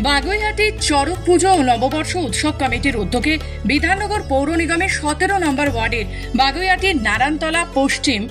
বাগুইআটি চড়ক পুজো ও নববর্ষ উৎসব কমিটির উদ্যোগে বিধাননগর পৌর নিগমের 17 নম্বর ওয়ার্ডের বাগুইআটির নারায়ণতলা পশ্চিম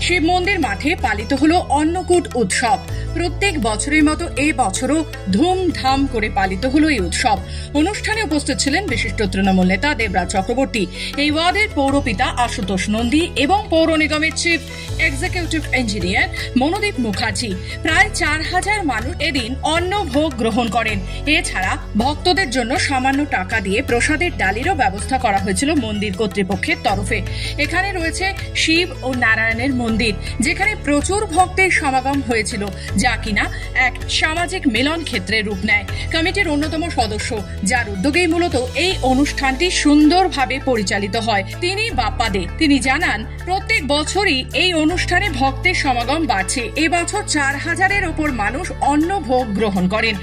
শিব মন্দির মাঠে পালিত হলো অন্নকূট উৎসব। প্রত্যেক বছরের মতো এই বছরও ধুমধাম করে পালিত হলো এই উৎসব। অনুষ্ঠানে উপস্থিত ছিলেন বিশিষ্ট তৃণমূল নেতা দেবরাজ চক্রবর্তী, এই ওয়ার্ডের পৌরপিতা আশুতোষ নন্দী এবং পৌর নিগমের chief executive engineer Monodeep Mukherjee. প্রায় 4000 মানুষ এদিন অন্ন ভোগ গ্রহণ করেন। এছাড়া ভক্তদের জন্য সামান্য টাকা দিয়ে প্রসাদের ডালিরও ব্যবস্থা করা হয়েছিল মন্দির কর্তৃপক্ষের তরফে। এখানে রয়েছে শিব ও নারায়ণের মন্দির, যেখানে প্রচুর ভক্তের সমাগম হয়েছিল, যা কিনা এক সামাজিক মিলন ক্ষেত্রে রূপ নেয়। কমিটির অন্যতম সদস্য, যার উদ্যোগেই মূলত এই অনুষ্ঠানটি সুন্দরভাবে পরিচালিত হয়, তিনি বাপ্পা দে। তিনি জানান, প্রত্যেক বছরই এই অনুষ্ঠানে ভক্তের সমাগম বাড়ছে। এবছর 4000-এর ওপর মানুষ অন্ন ভোগ গ্রহণ করেন।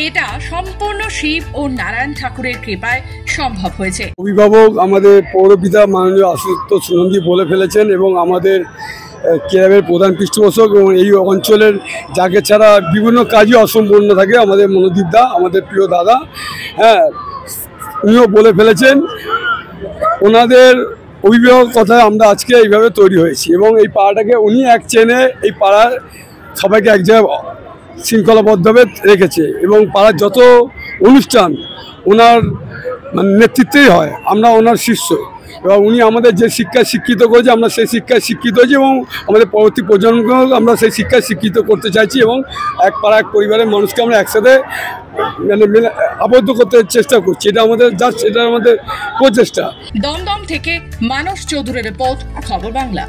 এটা সম্পূর্ণ শিব ও নারায়ণ ঠাকুরের কৃপায় সম্ভব হয়েছে। অভিভাবক আমাদের পৌরপিতা মাননীয় আশুতোষ নন্দী বলে ফেলেছেন এবং আমাদের ক্লাবের প্রধান পৃষ্ঠপোষক এবং এই অঞ্চলের যাকে ছাড়া বিভিন্ন কাজই অসম্পূর্ণ থাকে আমাদের মনোদীপ দা, আমাদের প্রিয় দাদা, উনিও বলে ফেলেছেন। ওনাদের অভিভাবক কথায় আমরা আজকে এইভাবে তৈরি হয়েছি এবং এই পাড়াটাকে উনি এক চেনে এই পাড়ার সবাইকে এক জায়গায় শৃঙ্খলাবদ্ধভাবে রেখেছে এবং পাড়ার যত অনুষ্ঠান ওনার নেতৃত্বেই হয়। আমরা ওনার শিষ্য এবং উনি আমাদের যে শিক্ষায় শিক্ষিত করেছে আমরা সেই শিক্ষায় শিক্ষিত হয়েছি এবং আমাদের পরবর্তী প্রজন্মকেও আমরা সেই শিক্ষায় শিক্ষিত করতে চাইছি এবং এক পাড়া এক পরিবারের মানুষকে আমরা একসাথে আবদ্ধ করতে চেষ্টা করছি। এটা আমাদের আমাদের প্রচেষ্টা। দমদম থেকে মানস চৌধুরীর রিপোর্ট, খবর বাংলা।